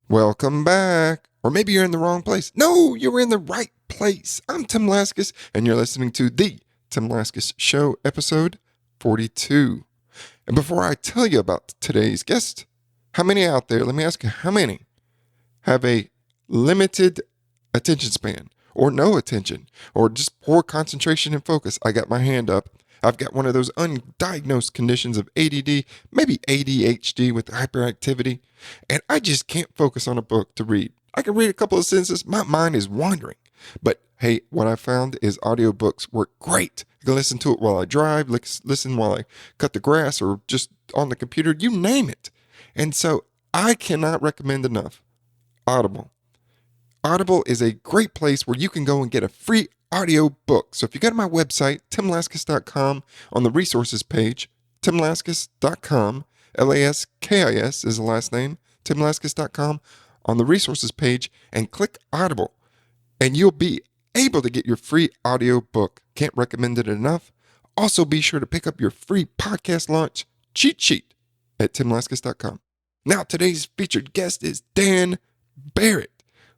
Welcome back. Or maybe you're in the wrong place. No, you're in the right place. I'm Tim Laskus, and you're listening to the Tim Laskus Show, episode 42. And before I tell you about today's guest, how many out there, let me ask you, how many have a limited attention span, or no attention, or just poor concentration and focus? I got my hand up. I've got one of those undiagnosed conditions of ADD, maybe ADHD with hyperactivity, and I just can't focus on a book to read. I can read a couple of sentences, my mind is wandering. But hey, what I found is audiobooks work great. I can listen to it while I drive, listen while I cut the grass, or just on the computer, you name it. And so I cannot recommend enough Audible. Audible is a great place where you can go and get a free audio book. So if you go to my website, timlaskus.com, on the resources page, timlaskus.com, Laskis is the last name, timlaskus.com, on the resources page, and click Audible, and you'll be able to get your free audio book. Can't recommend it enough. Also, be sure to pick up your free podcast launch cheat sheet at timlaskus.com. Now, today's featured guest is Dan Barrett.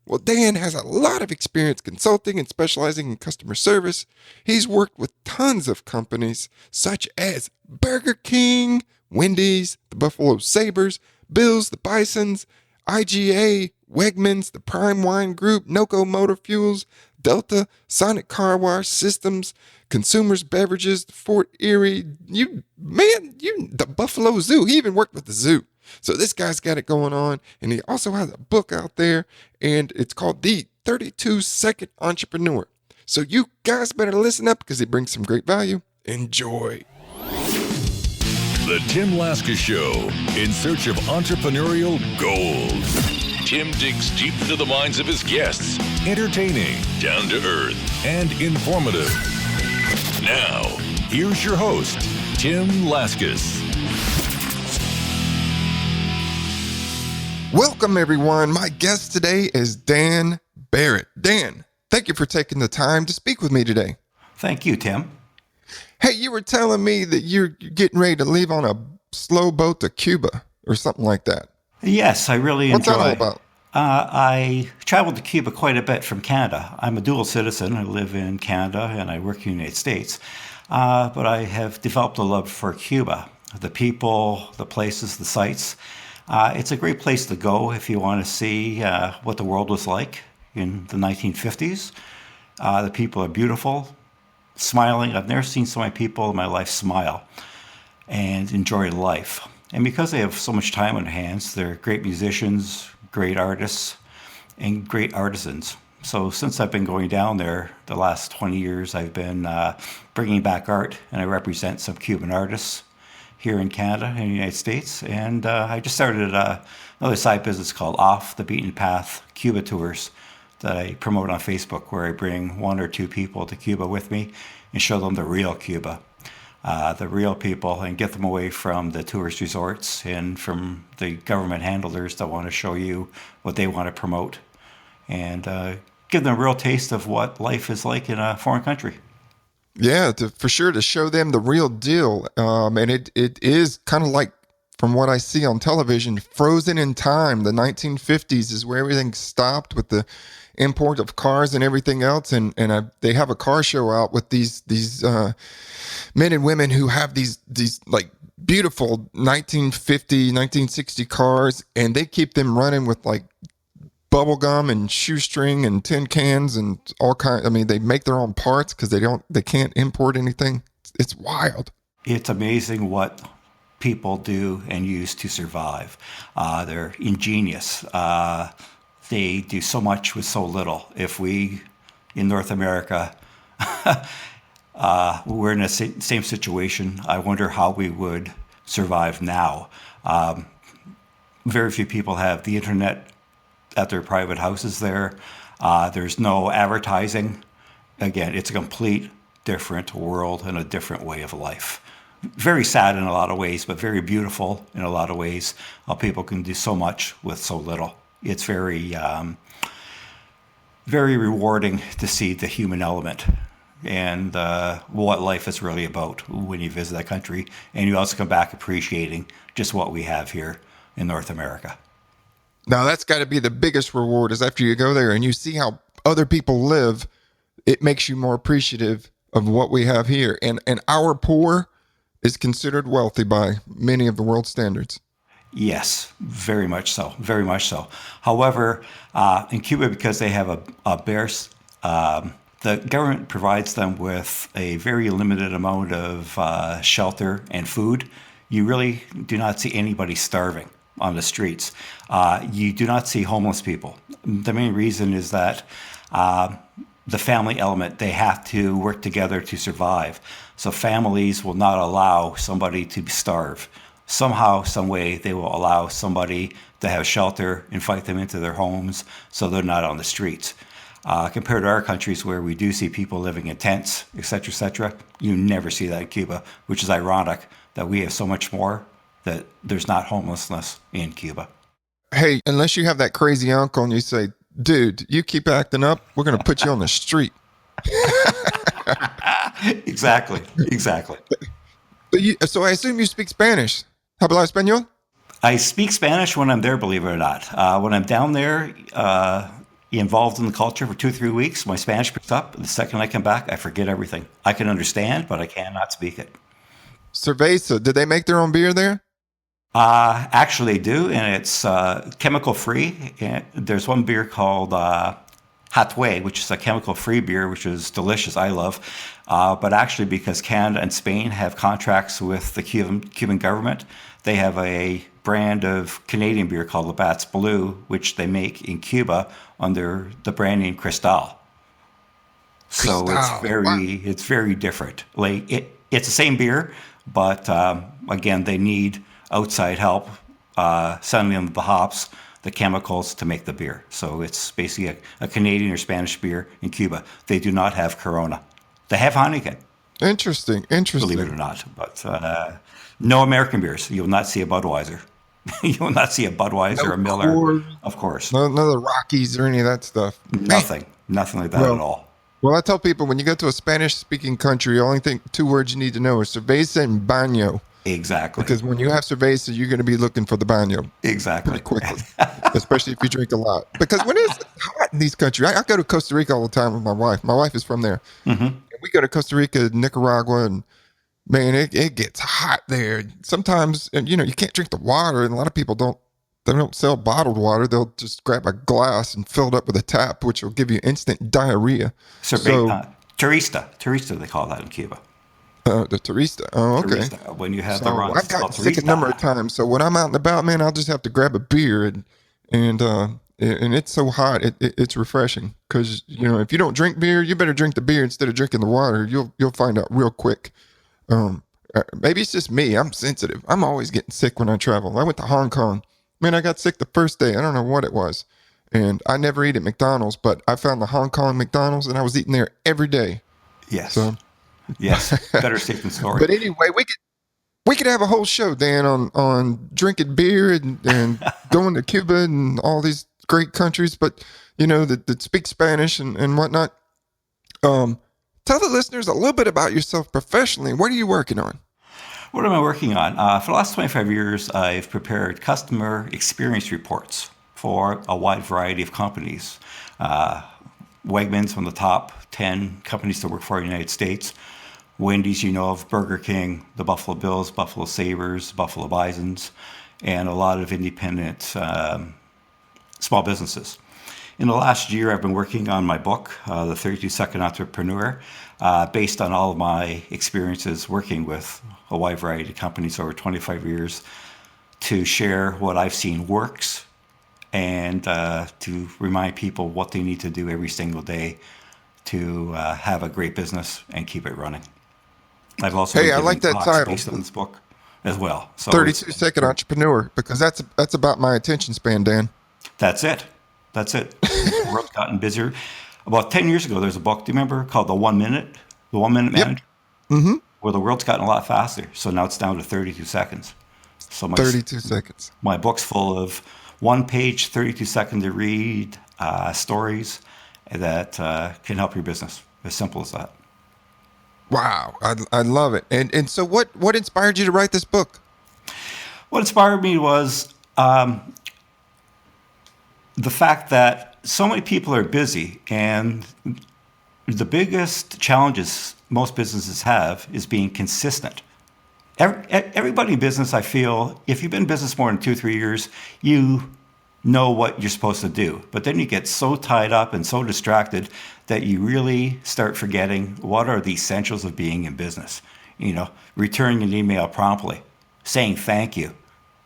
Well, Dan has a lot of experience consulting and specializing in customer service. He's worked with tons of companies such as Burger King, Wendy's, the Buffalo Sabres, Bills, the Bisons, IGA, Wegmans, the Prime Wine Group, NOCO Motor Fuels, Delta, Sonic Car Wash Systems, Consumers Beverages, Fort Erie, the Buffalo Zoo. He even worked with the zoo. So this guy's got it going on, and he also has a book out there, and it's called The 32-Second Entrepreneur. So you guys better listen up because it brings some great value. Enjoy. The Tim Laskus Show, in search of entrepreneurial gold. Tim digs deep into the minds of his guests. Entertaining, down to earth, and informative. Now, here's your host, Tim Laskus. Welcome, everyone. My guest today is Dan Barrett. Dan, thank you for taking the time to speak with me today. Thank you, Tim. Hey, you were telling me that you're getting ready to leave on a slow boat to Cuba or something like that. Yes, I really What's enjoy. that all about? I traveled to Cuba quite a bit from Canada. I'm a dual citizen. I live in Canada and I work in the United States. But I have developed a love for Cuba, the people, the places, the sights. It's a great place to go if you want to see what the world was like in the 1950s. The people are beautiful, smiling. I've never seen so many people in my life smile and enjoy life. And because they have so much time on their hands, they're great musicians, great artists, and great artisans. So since I've been going down there the last 20 years, I've been bringing back art, and I represent some Cuban artists here in Canada and the United States. And I just started another side business called Off the Beaten Path Cuba Tours that I promote on Facebook, where I bring one or two people to Cuba with me and show them the real Cuba, the real people, and get them away from the tourist resorts and from the government handlers that want to show you what they want to promote, and give them a real taste of what life is like in a foreign country. Yeah, for sure, to show them the real deal. And it is kind of like, from what I see on television, frozen in time. The 1950s is where everything stopped with the import of cars and everything else. And they have a car show out with these men and women who have these like beautiful 1950, 1960 cars, and they keep them running with like bubble gum and shoestring and tin cans and all kinds. I mean, they make their own parts because they can't import anything. It's wild. It's amazing what people do and use to survive. They're ingenious. They do so much with so little. If we, in North America, we're in the same situation, I wonder how we would survive now. Very few people have the internet at their private houses there. There's no advertising. Again, it's a complete different world and a different way of life. Very sad in a lot of ways, but very beautiful in a lot of ways. How people can do so much with so little. It's very, very rewarding to see the human element and what life is really about when you visit that country. And you also come back appreciating just what we have here in North America. Now that's got to be the biggest reward is after you go there and you see how other people live, it makes you more appreciative of what we have here. And our poor is considered wealthy by many of the world standards. Yes, very much so. Very much so. However, in Cuba, because they have a bare, the government provides them with a very limited amount of shelter and food. You really do not see anybody starving on the streets. You do not see homeless people. The main reason is that the family element, they have to work together to survive. So families will not allow somebody to starve. Somehow, some way, they will allow somebody to have shelter, invite them into their homes so they're not on the streets. Compared to our countries where we do see people living in tents, et cetera, you never see that in Cuba, which is ironic that we have so much more that there's not homelessness in Cuba. Hey, unless you have that crazy uncle and you say, dude, you keep acting up, we're going to put you on the street. Exactly. So I assume you speak Spanish. ¿Habla español? I speak Spanish when I'm there, believe it or not. When I'm down there, involved in the culture for 2-3 weeks, my Spanish picks up. The second I come back, I forget everything. I can understand, but I cannot speak it. Cerveza. Did they make their own beer there? Actually, they do, and it's chemical free. There's one beer called Hatway, which is a chemical free beer, which is delicious. I love. But actually, because Canada and Spain have contracts with the Cuban government, they have a brand of Canadian beer called Labatt's Blue, which they make in Cuba under the brand name Cristal. So it's very different. Like it's the same beer, but again, they need outside help sending them the hops, the chemicals to make the beer. So it's basically a Canadian or Spanish beer in Cuba. They do not have Corona. They have Heineken. Interesting. Believe it or not. But no American beers. You will not see a Budweiser. You will not see a Budweiser or a Miller. Coors, of course. none of the Rockies or any of that stuff. Nothing like that at all. Well, I tell people when you go to a Spanish-speaking country, the only thing 2 words you need to know is cerveza and baño. Exactly. Because when you have cerveza, you're going to be looking for the baño. Exactly. Pretty quickly. Especially if you drink a lot. Because when it's hot in these countries, I go to Costa Rica all the time with my wife. My wife is from there. Mm-hmm. And we go to Costa Rica, Nicaragua, and man, it gets hot there. Sometimes, you can't drink the water, and a lot of people don't sell bottled water. They'll just grab a glass and fill it up with a tap, which will give you instant diarrhea. Turista, they call that in Cuba. The turista. Oh, okay. Turista. When you have the rum, I've gotten sick a number of times. So when I'm out and about, man, I'll just have to grab a beer and it's so hot, it's refreshing. Because if you don't drink beer, you better drink the beer instead of drinking the water. You'll find out real quick. Maybe it's just me. I'm sensitive. I'm always getting sick when I travel. I went to Hong Kong. Man, I got sick the first day. I don't know what it was. And I never eat at McDonald's, but I found the Hong Kong McDonald's and I was eating there every day. Yes. So, yes. Better safe than sorry. But anyway, we could have a whole show, Dan, on drinking beer and going to Cuba and all these great countries, but that speak Spanish and whatnot. Tell the listeners a little bit about yourself professionally. What are you working on? What am I working on? For the last 25 years, I've prepared customer experience reports for a wide variety of companies. Wegmans, one of the top 10 companies to work for in the United States. Wendy's, of Burger King, the Buffalo Bills, Buffalo Sabres, Buffalo Bisons, and a lot of independent small businesses. In the last year, I've been working on my book, The 32-Second Entrepreneur, based on all of my experiences working with a wide variety of companies over 25 years to share what I've seen works and to remind people what they need to do every single day to have a great business and keep it running. I've also I like that title based on this book as well. So 32-Second Entrepreneur, because that's about my attention span, Dan. That's it. The world's gotten busier. About 10 years ago, there's a book, do you remember, called The 1 Minute Manager? Mm-hmm. Well, the world's gotten a lot faster, so now it's down to 32 seconds. So 32 seconds. My book's full of 1-page, 32-second to read stories that can help your business. As simple as that. Wow, I love it. And so what inspired you to write this book? What inspired me was the fact that so many people are busy, and the biggest challenges most businesses have is being consistent. Everybody in business, I feel, if you've been in business more than 2 or 3 years, you know what you're supposed to do. But then you get so tied up and so distracted that you really start forgetting what are the essentials of being in business. Returning an email promptly, saying thank you,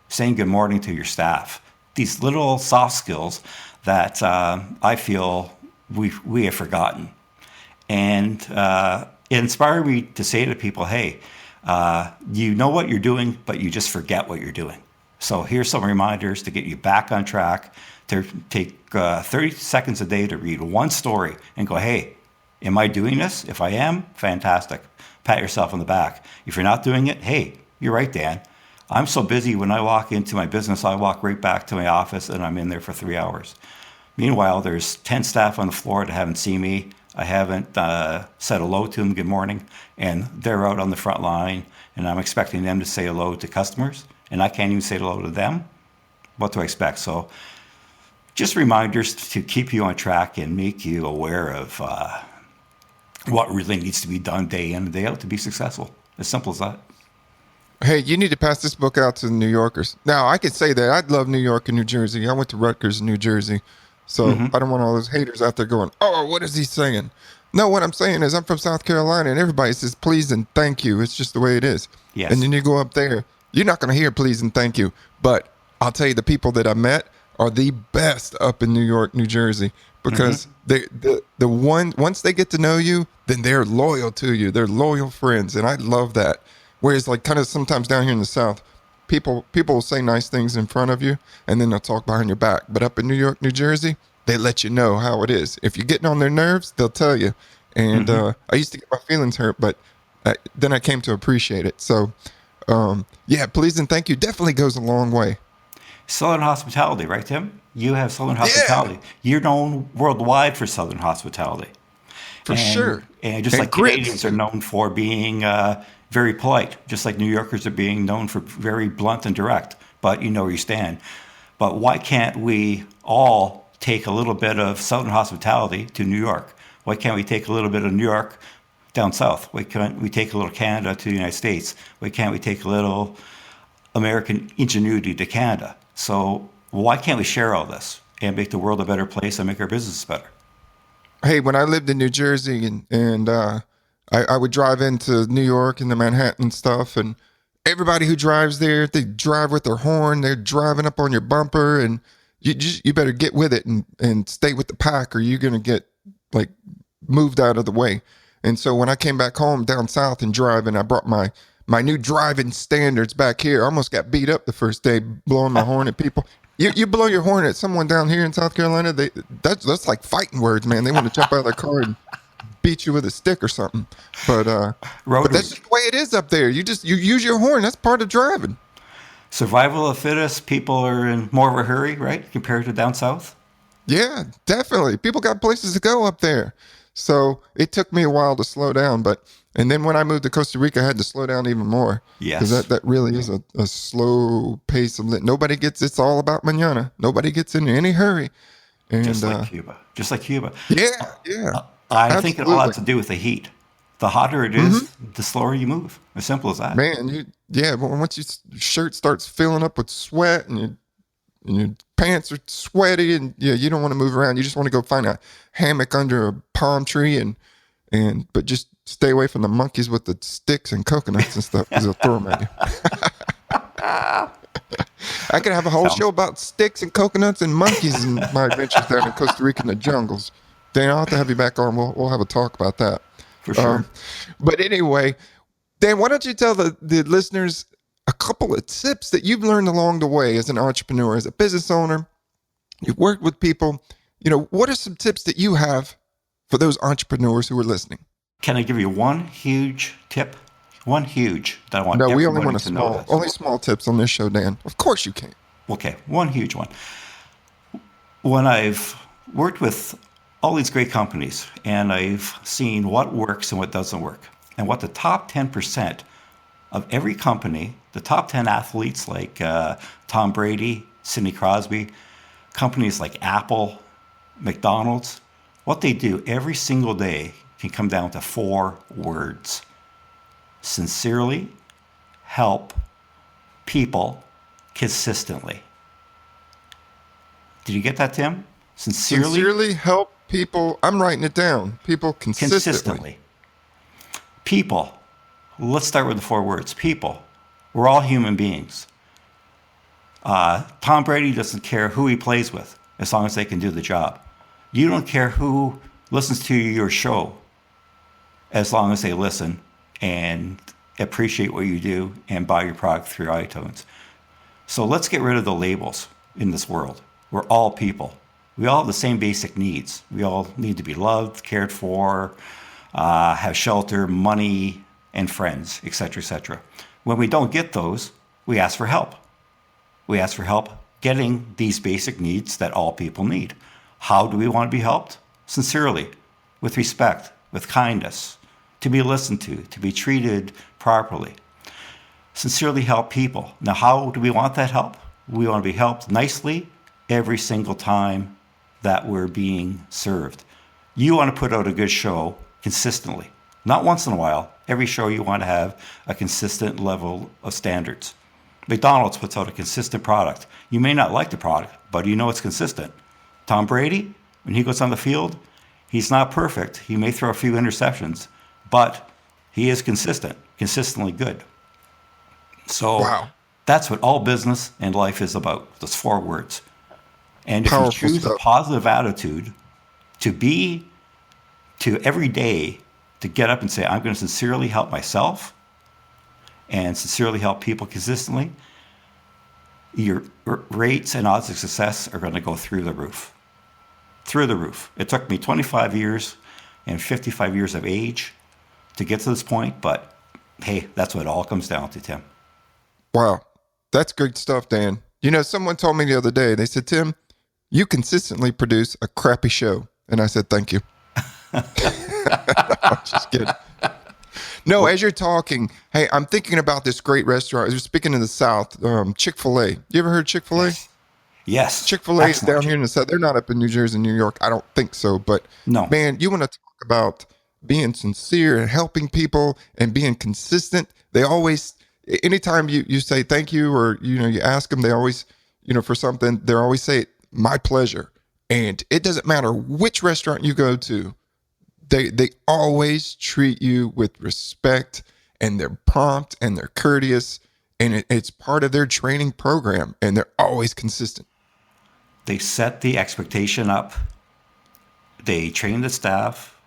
saying good morning to your staff. These little soft skills that I feel we have forgotten. And it inspired me to say to people, hey, you know what you're doing, but you just forget what you're doing. So here's some reminders to get you back on track, to take 30 seconds a day to read one story and go, hey, am I doing this? If I am, fantastic. Pat yourself on the back. If you're not doing it, hey, you're right, Dan. I'm so busy when I walk into my business, I walk right back to my office and I'm in there for 3 hours. Meanwhile, there's 10 staff on the floor that haven't seen me. I haven't said hello to them, good morning, and they're out on the front line, and I'm expecting them to say hello to customers, and I can't even say hello to them. What do I expect? So just reminders to keep you on track and make you aware of what really needs to be done day in and day out to be successful. As simple as that. Hey, you need to pass this book out to the New Yorkers. Now, I could say that. I love New York and New Jersey. I went to Rutgers, New Jersey. So I don't want all those haters out there going, oh, what is he saying? No, what I'm saying is I'm from South Carolina and everybody says please and thank you. It's just the way it is. Yes. And then you go up there, you're not going to hear please and thank you. But I'll tell you, the people that I met are the best up in New York, New Jersey, because once they get to know you, then they're loyal to you. They're loyal friends. And I love that. Whereas like kind of sometimes down here in the South, people will say nice things in front of you and then they'll talk behind your back. But up in New York, New Jersey, they let you know how it is. If you're getting on their nerves, they'll tell you. And I used to get my feelings hurt, but then I came to appreciate it. So, please and thank you definitely goes a long way. Southern hospitality, right, Tim? You have Southern hospitality. You're known worldwide for Southern hospitality. For sure. And just like Canadians are known for being very polite, just like New Yorkers are being known for very blunt and direct, but you know where you stand. But why can't we all take a little bit of Southern hospitality to New York? Why can't we take a little bit of New York down south? Why can't we take a little Canada to the United States? Why can't we take a little American ingenuity to Canada? So why can't we share all this and make the world a better place and make our business better? Hey, when I lived in New Jersey and I would drive into New York and the Manhattan stuff, and everybody who drives there, they drive with their horn. They're driving up on your bumper, and you better get with it and stay with the pack, or you're gonna get like moved out of the way. And so when I came back home down south and driving, I brought my new driving standards back here. I almost got beat up the first day blowing my horn at people. You blow your horn at someone down here in South Carolina, that's like fighting words, man. They want to jump out of their car and beat you with a stick or something. But that's just the way it is up there. You use your horn. That's part of driving. Survival of the fittest. People are in more of a hurry, right, compared to down south? Yeah, definitely. People got places to go up there. So it took me a while to slow down, and then when I moved to Costa Rica, I had to slow down even more. Yes. Because that really is a slow pace of nobody gets, it's all about mañana. Nobody gets in any hurry. And, Just like Cuba. Yeah. I think it all has to do with the heat. The hotter it is, the slower you move. As simple as that. Man, but once your shirt starts filling up with sweat and your pants are sweaty and you don't want to move around. You just want to go find a hammock under a palm tree but just stay away from the monkeys with the sticks and coconuts and stuff because they'll throw them at you. I could have a whole show about sticks and coconuts and monkeys in my adventures down in Costa Rica in the jungles. Dan, I'll have to have you back on. We'll have a talk about that. For sure. But anyway, Dan, why don't you tell the listeners a couple of tips that you've learned along the way as an entrepreneur, as a business owner? You've worked with people. What are some tips that you have for those entrepreneurs who are listening? Can I give you one huge tip? One huge that I want we everybody only want to know. only small tips on this show, Dan. Of course you can. Okay, one huge one. When I've worked with all these great companies and I've seen what works and what doesn't work, and what the top 10% of every company, the top 10 athletes like Tom Brady, Sidney Crosby, companies like Apple, McDonald's, what they do every single day can come down to 4 words. Sincerely help people consistently. Did you get that, Tim? Sincerely help people. I'm writing it down. People consistently. People. Let's start with the 4 words. People. We're all human beings. Tom Brady doesn't care who he plays with as long as they can do the job. You don't care who listens to your show as long as they listen and appreciate what you do and buy your product through iTunes. So let's get rid of the labels in this world. We're all people. We all have the same basic needs. We all need to be loved, cared for, have shelter, money, and friends, etc., etc. When we don't get those, we ask for help. We ask for help getting these basic needs that all people need. How do we want to be helped? Sincerely, with respect, with kindness, to be listened to be treated properly. Sincerely help people. Now, how do we want that help? We want to be helped nicely every single time that we're being served. You want to put out a good show consistently, not once in a while. Every show you want to have a consistent level of standards. McDonald's puts out a consistent product. You may not like the product, but you know it's consistent. Tom Brady, when he goes on the field, he's not perfect. He may throw a few interceptions, but he is consistently good. So That's what all business and life is about, those 4 words. And if you choose a positive attitude to every day to get up and say, I'm going to sincerely help myself and sincerely help people consistently, your rates and odds of success are going to go through the roof. Through the roof. It took me 25 years and 55 years of age to get to this point, but hey, that's what it all comes down to, Tim. Wow. That's good stuff, Dan. You know, someone told me the other day, they said, Tim, you consistently produce a crappy show. And I said, thank you. No, I'm just kidding. No, as you're talking, hey, I'm thinking about this great restaurant. You're speaking in the South, Chick-fil-A. You ever heard of Chick-fil-A? Yes. Chick-fil-A is down here in the South. They're not up in New Jersey, New York. I don't think so. But no, man, you want to talk about being sincere and helping people and being consistent. They always, anytime you say thank you or, you ask them, they always, for something, they always say, my pleasure. And it doesn't matter which restaurant you go to. They always treat you with respect, and they're prompt and they're courteous, and it's part of their training program, and they're always consistent. They set the expectation up, they train the staff,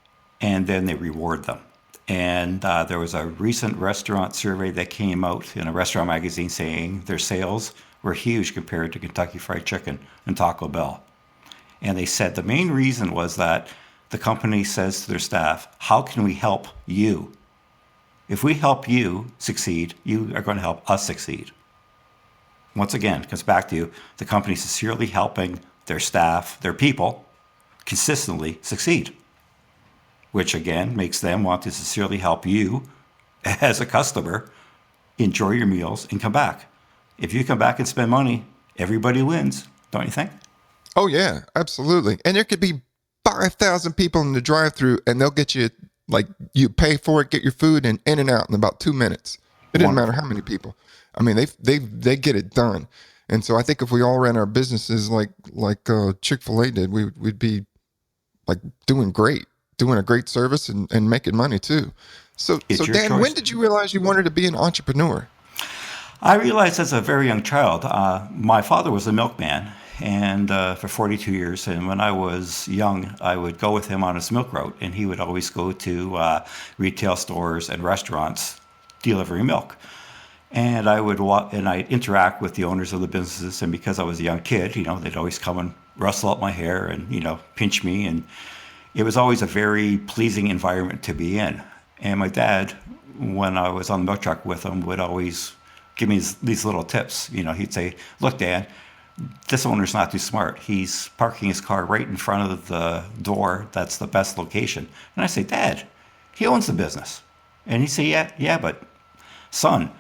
and then they reward them. And there was a recent restaurant survey that came out in a restaurant magazine saying their sales were huge compared to Kentucky Fried Chicken and Taco Bell. And they said the main reason was that the company says to their staff, how can we help you? If we help you succeed, you are going to help us succeed. Once again, it comes back to the company sincerely helping their staff, their people, consistently succeed, which again makes them want to sincerely help you as a customer enjoy your meals and come back. If you come back and spend money, everybody wins, don't you think? Oh, yeah, absolutely. And there could be 5,000 people in the drive-thru, and they'll get you, like, you pay for it, get your food, and in and out in about 2 minutes. It doesn't matter how many people. I mean, they get it done. And so I think if we all ran our businesses like Chick-fil-A did, we'd be like doing great, doing a great service and making money too. So Dan, choice. When did you realize you wanted to be an entrepreneur? I realized as a very young child. My father was a milkman, and for 42 years. And when I was young, I would go with him on his milk route, and he would always go to retail stores and restaurants delivering milk. And I would I'd interact with the owners of the businesses, and because I was a young kid, they'd always come and rustle up my hair and pinch me, and it was always a very pleasing environment to be in. And my dad, when I was on the milk truck with him, would always give me these little tips. He'd say, "Look, Dad, this owner's not too smart. He's parking his car right in front of the door. That's the best location." And I say, "Dad, he owns the business." And he'd say, yeah, but son,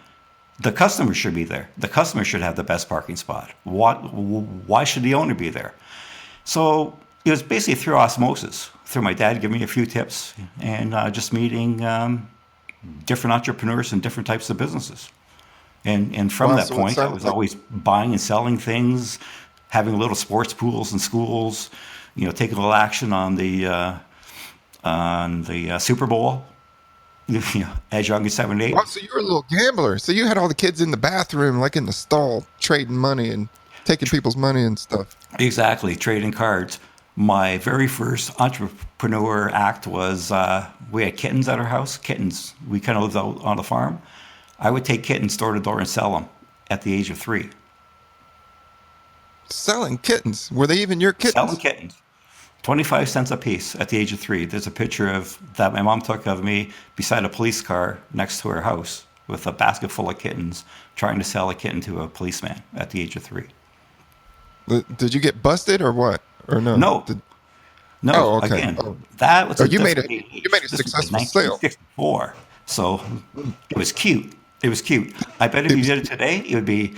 The customer should be there. The customer should have the best parking spot. Why should the owner be there? So it was basically through osmosis, through my dad giving me a few tips and just meeting different entrepreneurs and different types of businesses. And from Wow, that so it point, I sounds was like always buying and selling things, having little sports pools in schools, taking a little action on the Super Bowl, as young as 7, 8. wow, so you were a little gambler. So you had all the kids in the bathroom, like in the stall, trading money and taking people's money and stuff. Exactly, trading cards. My very first entrepreneur act was we had kittens at our house. Kittens. We kind of lived out on the farm. I would take kittens door to door and sell them at the age of 3. Selling kittens. Were they even your kittens? Selling kittens. 25 cents a piece at the age of 3. There's a picture of that my mom took of me beside a police car next to her house with a basket full of kittens, trying to sell a kitten to a policeman at the age of 3. Did you get busted or what? Or no? No. No, Oh, okay. again, Oh. that was Oh, a you made different a age. you made a This was successful in sale. 1954. So it was cute. It was cute. I bet if you did it today, it would be,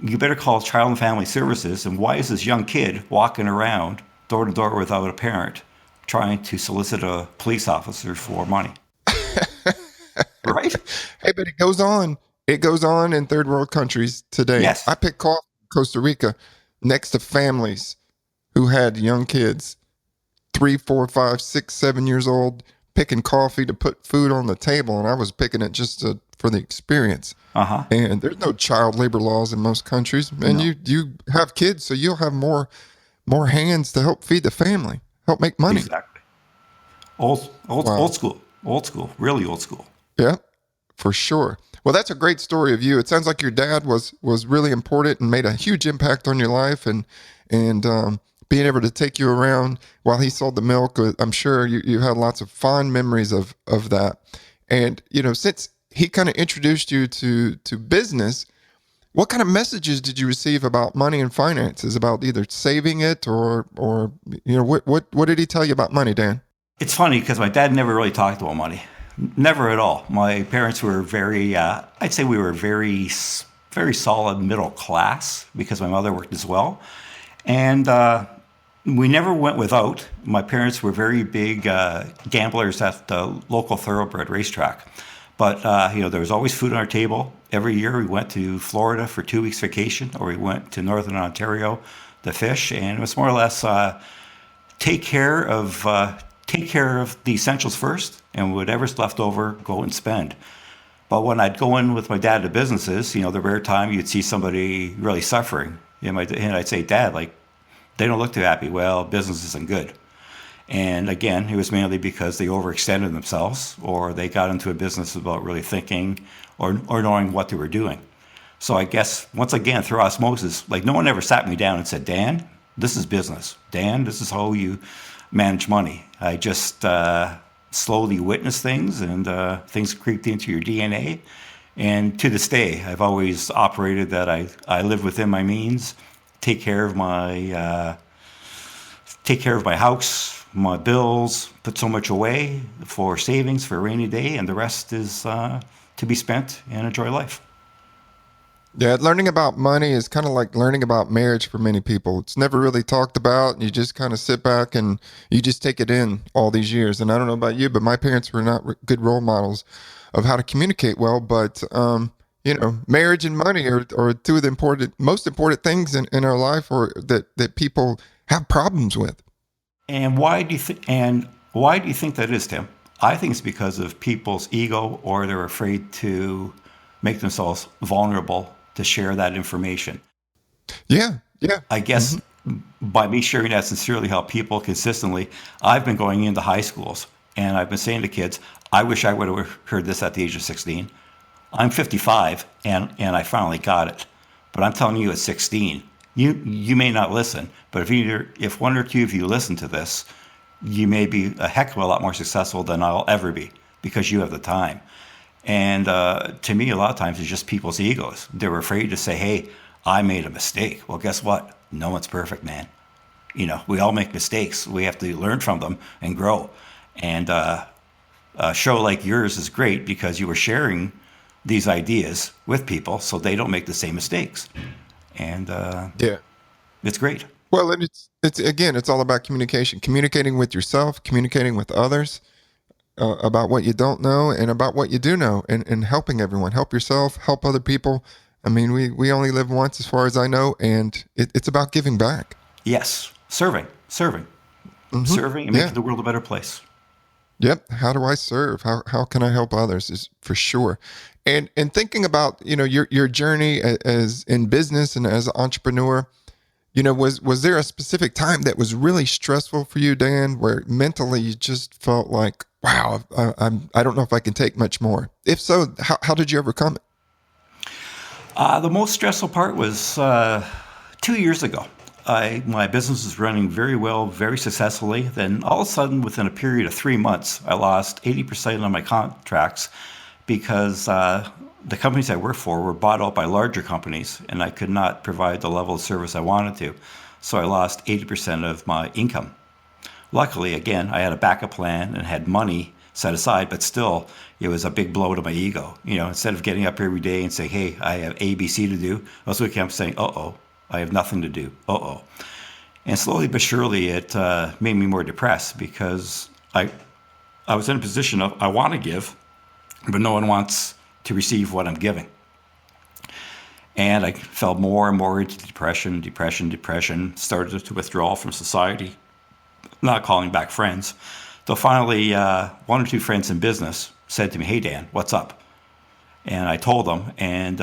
you better call Child and Family Services. And why is this young kid walking around door to door without a parent trying to solicit a police officer for money? Right? Hey, but it goes on. It goes on in third world countries today. Yes. I picked coffee in Costa Rica next to families who had young kids, 3, 4, 5, 6, 7 years old, picking coffee to put food on the table. And I was picking it just for the experience. Uh-huh. And there's no child labor laws in most countries. And you have kids, so you'll have more hands to help feed the family, help make money. Exactly. Old school, really old school. Yeah, for sure. Well, that's a great story of you. It sounds like your dad was really important and made a huge impact on your life, and being able to take you around while he sold the milk. I'm sure you had lots of fond memories of that. And since he kind of introduced you to business, what kind of messages did you receive about money and finances? About either saving it or what did he tell you about money, Dan? It's funny because my dad never really talked about money. Never at all. My parents were I'd say we were very, very solid middle class because my mother worked as well. And we never went without. My parents were very big gamblers at the local thoroughbred racetrack. But, there was always food on our table. Every year we went to Florida for 2 weeks vacation, or we went to Northern Ontario to fish. And it was more or less take care of the essentials first, and whatever's left over, go and spend. But when I'd go in with my dad to businesses, the rare time you'd see somebody really suffering, and I'd say, Dad, they don't look too happy. Well, business isn't good. And again, it was mainly because they overextended themselves, or they got into a business without really thinking or knowing what they were doing. So I guess, once again, through osmosis, no one ever sat me down and said, Dan, this is business. Dan, this is how you manage money. I just slowly witnessed things, and things creeped into your DNA. And to this day, I've always operated that I live within my means, take care of my house, my bills, put so much away for savings for a rainy day, and the rest is to be spent and enjoy life. Yeah, learning about money is kind of like learning about marriage for many people. It's never really talked about. You just kind of sit back and you just take it in all these years. And I don't know about you, but my parents were not good role models of how to communicate well. But, marriage and money are two of the most important things in our life, or that people have problems with. And why do you think that is, Tim? I think it's because of people's ego, or they're afraid to make themselves vulnerable to share that information. Yeah. I guess by me sharing that sincerely, how people consistently, I've been going into high schools and I've been saying to kids, I wish I would have heard this at the age of 16. I'm 55 and I finally got it. But I'm telling you at 16, you may not listen, but if one or two of you listen to this, you may be a heck of a lot more successful than I'll ever be because you have the time. And to me, a lot of times it's just people's egos. They're afraid to say, hey, I made a mistake. Well, guess what? No one's perfect, man. We all make mistakes. We have to learn from them and grow. And a show like yours is great because you were sharing these ideas with people so they don't make the same mistakes. And Yeah. it's great. Well, and it's again, it's all about communication, communicating with yourself, communicating with others about what you don't know and about what you do know, and helping everyone. Help yourself, help other people. I mean, we only live once, as far as I know, and it's about giving back. Yes, serving, serving and Yeah. making the world a better place. Yep. How do I serve? How can I help others? Is for sure. And thinking about your journey as in business and as an entrepreneur. Was there a specific time that was really stressful for you, Dan, where mentally you just felt like, wow, I don't know if I can take much more? If so, how did you overcome it? The most stressful part was 2 years ago. My business was running very well, very successfully. Then all of a sudden, within a period of 3 months, I lost 80% of my contracts because the companies I worked for were bought out by larger companies, and I could not provide the level of service I wanted to. So I lost 80% of my income. Luckily, again, I had a backup plan and had money set aside, but still, it was a big blow to my ego. Instead of getting up every day and saying, hey, I have A, B, C to do, I was waking up saying, uh-oh, I have nothing to do. Uh-oh. And slowly but surely, it made me more depressed because I was in a position of, I want to give, but no one wants to receive what I'm giving. And I fell more and more into depression, started to withdraw from society, not calling back friends. So finally, one or two friends in business said to me, hey, Dan, what's up? And I told them, and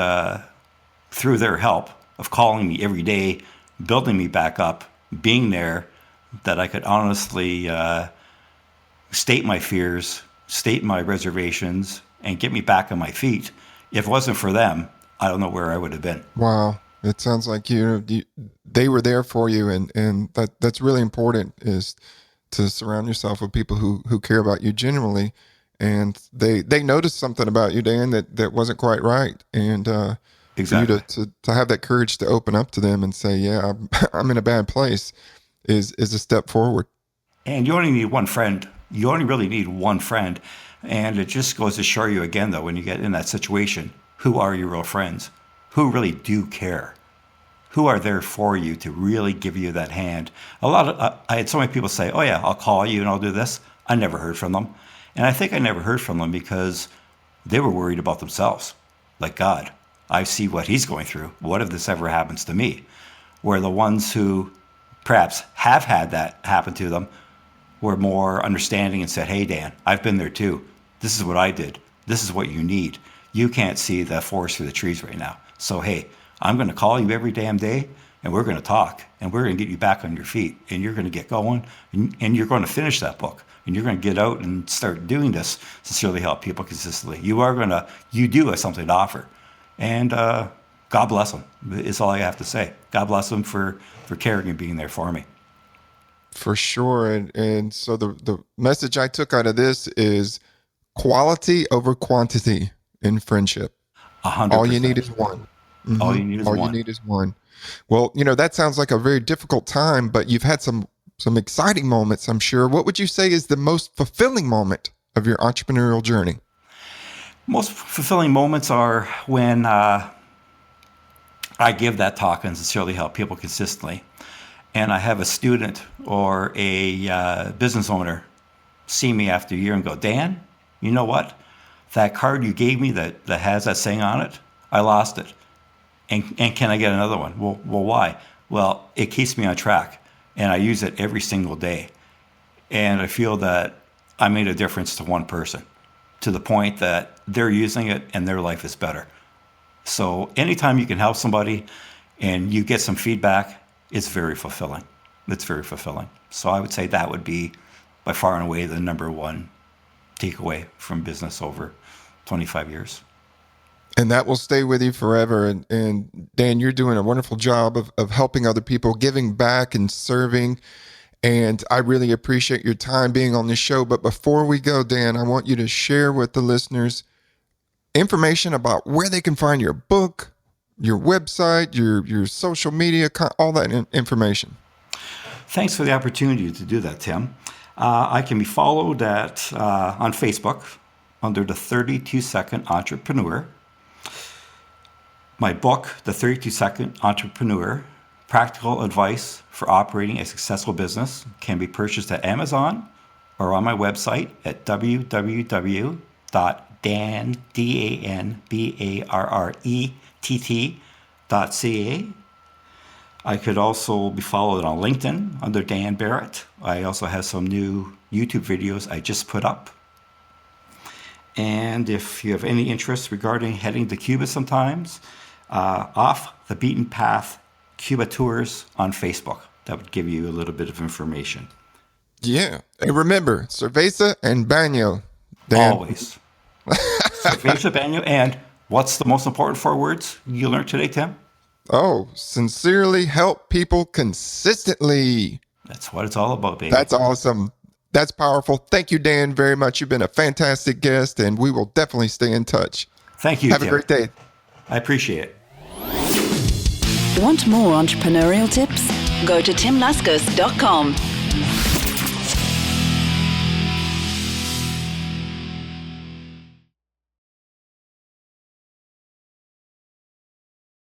through their help of calling me every day, building me back up, being there, that I could honestly state my fears, state my reservations, and get me back on my feet. If it wasn't for them, I don't know where I would have been. Wow. It sounds like they were there for you, and that's really important, is to surround yourself with people who care about you genuinely, and they noticed something about you, Dan, that wasn't quite right, and Exactly. for you to have that courage to open up to them and say, yeah, I'm in a bad place, is a step forward. And you only need one friend. You only really need one friend. And it just goes to show you again, though, when you get in that situation, who are your real friends? Who really do care? Who are there for you to really give you that hand? I had so many people say, oh yeah, I'll call you and I'll do this. I never heard from them. And I think I never heard from them because they were worried about themselves. Like, God, I see what he's going through. What if this ever happens to me? Where the ones who perhaps have had that happen to them were more understanding and said, hey, Dan, I've been there too. This is what I did. This is what you need. You can't see the forest through the trees right now. So, hey, I'm going to call you every damn day, and we're going to talk, and we're going to get you back on your feet, and you're going to get going, and you're going to finish that book, and you're going to get out and start doing this, sincerely help people consistently. You do have something to offer. And God bless them, is all I have to say. God bless them for caring and being there for me. For sure. And so the message I took out of this is quality over quantity in friendship. 100%. All you need is one. Mm-hmm. All you need is one. All you need is one. Well, that sounds like a very difficult time, but you've had some exciting moments, I'm sure. What would you say is the most fulfilling moment of your entrepreneurial journey? Most fulfilling moments are when I give that talk and sincerely help people consistently, and I have a student or a business owner see me after a year and go, Dan, you know what? That card you gave me that has that saying on it, I lost it. And can I get another one? Well, why? Well, it keeps me on track, and I use it every single day. And I feel that I made a difference to one person, to the point that they're using it and their life is better. So anytime you can help somebody and you get some feedback, it's very fulfilling. It's very fulfilling. So I would say that would be by far and away the number one takeaway from business over 25 years. And that will stay with you forever. And Dan, you're doing a wonderful job of helping other people, giving back and serving. And I really appreciate your time being on this show. But before we go, Dan, I want you to share with the listeners information about where they can find your book, your website, your social media, all that information. Thanks for the opportunity to do that, Tim. I can be followed on Facebook under the 32 Second Entrepreneur. My book, The 32-Second Entrepreneur, Practical Advice for Operating a Successful Business, can be purchased at Amazon or on my website at www.danbarrett.ca. I could also be followed on LinkedIn under Dan Barrett. I also have some new YouTube videos I just put up. And if you have any interest regarding heading to Cuba sometimes, Off the Beaten Path Cuba Tours on Facebook. That would give you a little bit of information. Yeah. And remember, cerveza and baño. Dan. Always. Cerveza, baño, and what's the most important 4 words you learned today, Tim? Oh, sincerely help people consistently. That's what it's all about, baby. That's awesome. That's powerful. Thank you, Dan, very much. You've been a fantastic guest, and we will definitely stay in touch. Thank you, Have Tim. a great day. I appreciate it. Want more entrepreneurial tips? Go to timlascos.com.